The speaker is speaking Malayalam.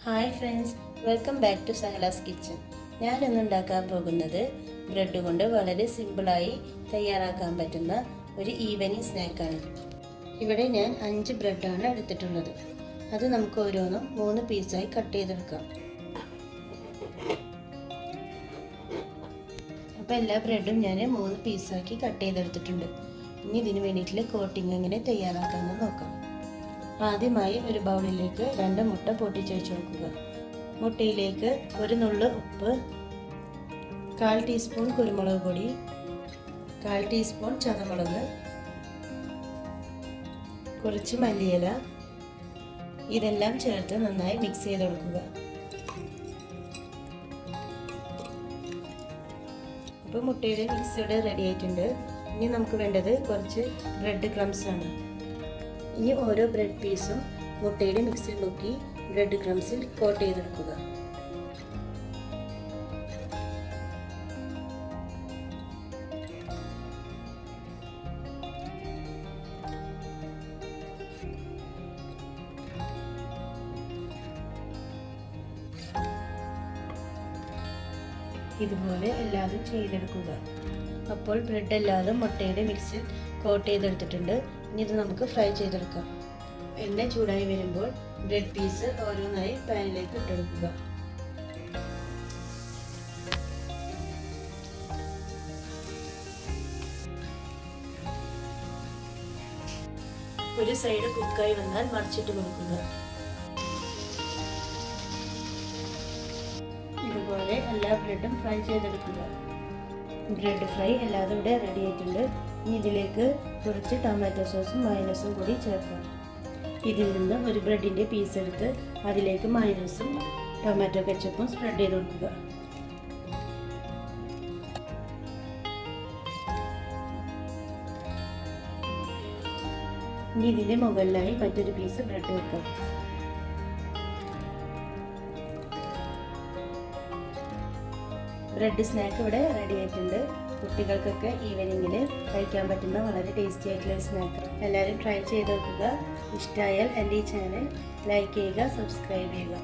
Hi friends, welcome back to Sahala's kitchen. ഞാനിന്ന് ഉണ്ടാക്കാൻ പോകുന്നത് ബ്രെഡ് കൊണ്ട് വളരെ സിമ്പിളായി തയ്യാറാക്കാൻ പറ്റുന്ന ഒരു ഈവനിങ് സ്നാക്കാണ്. ഇവിടെ ഞാൻ 5 ബ്രെഡാണ് എടുത്തിട്ടുള്ളത്. അത് നമുക്ക് ഓരോന്നും 3 പീസായി കട്ട് ചെയ്തെടുക്കാം. അപ്പോൾ എല്ലാ ബ്രെഡും ഞാൻ 3 പീസാക്കി കട്ട് ചെയ്തെടുത്തിട്ടുണ്ട്. ഇനി ഇതിന് വേണ്ടിയിട്ടുള്ള കോട്ടിങ് എങ്ങനെ തയ്യാറാക്കാമെന്ന് നോക്കാം. ആദ്യമായി ഒരു ബൗളിലേക്ക് 2 മുട്ട പൊട്ടിച്ചൊഴിച്ച് കൊടുക്കുക. മുട്ടയിലേക്ക് ഒരു നുള്ള് ഉപ്പ്, 1/4 ടീസ്പൂൺ കുരുമുളക് പൊടി, 1/4 ടീസ്പൂൺ ചതമുളക്, കുറച്ച് മല്ലിയില, ഇതെല്ലാം ചേർത്ത് നന്നായി മിക്സ് ചെയ്ത് കൊടുക്കുക. അപ്പോൾ മുട്ടയുടെ മിക്സ് ഇവിടെ റെഡി ആയിട്ടുണ്ട്. ഇനി നമുക്ക് വേണ്ടത് കുറച്ച് ബ്രെഡ് ക്രംസ് ആണ്. ഇനി ഓരോ ബ്രെഡ് പീസും മുട്ടയുടെ മിക്സിൽ മുക്കി ബ്രെഡ് ക്രംസിൽ കോട്ട് ചെയ്തെടുക്കുക. ഇതുപോലെ എല്ലാതും ചെയ്തെടുക്കുക. അപ്പോൾ ബ്രെഡ് എല്ലാതും മുട്ടയുടെ മിക്സിൽ കോട്ട് ചെയ്തെടുത്തിട്ടുണ്ട്. ഇനി ഇത് നമുക്ക് ഫ്രൈ ചെയ്തെടുക്കാം. എണ്ണ ചൂടായി വരുമ്പോൾ ബ്രെഡ് പീസ് ഓരോന്നായി പാനിലേക്ക് ഇട്ടെടുക്കുക. ഒരു സൈഡ് കുക്കായി വന്നാൽ മറിച്ചിട്ട് കൊടുക്കുക. ഇതുപോലെ എല്ലാ ബ്രെഡും ഫ്രൈ ചെയ്തെടുക്കുക. ബ്രെഡ് ഫ്രൈ എല്ലാതും ഇവിടെ റെഡി ആയിട്ടുണ്ട്. ഇനി ഇതിലേക്ക് കുറച്ച് ടൊമാറ്റോ സോസും മയോണൈസും കൂടി ചേർക്കാം. ഇതിൽ നിന്ന് ഒരു ബ്രെഡിൻ്റെ പീസ് എടുത്ത് അതിലേക്ക് മയോണൈസും ടൊമാറ്റോ കെച്ചപ്പും സ്പ്രെഡ് ചെയ്ത് കൊടുക്കുക. ഇനി ഇതിൻ്റെ മുകളിലായി മറ്റൊരു പീസ് ബ്രെഡ് വെക്കാം. ബ്രെഡ് സ്നാക്ക് ഇവിടെ റെഡി ആയിട്ടുണ്ട്. കുട്ടികൾക്കൊക്കെ ഈവനിങ്ങിൽ കഴിക്കാൻ പറ്റുന്ന വളരെ ടേസ്റ്റി ആയിട്ടുള്ള ഒരു സ്നാക്ക്. എല്ലാവരും ട്രൈ ചെയ്ത് നോക്കുക. ഇഷ്ടമായാൽ എൻ്റെ ഈ ചാനൽ ലൈക്ക് ചെയ്യുക, സബ്സ്ക്രൈബ് ചെയ്യുക.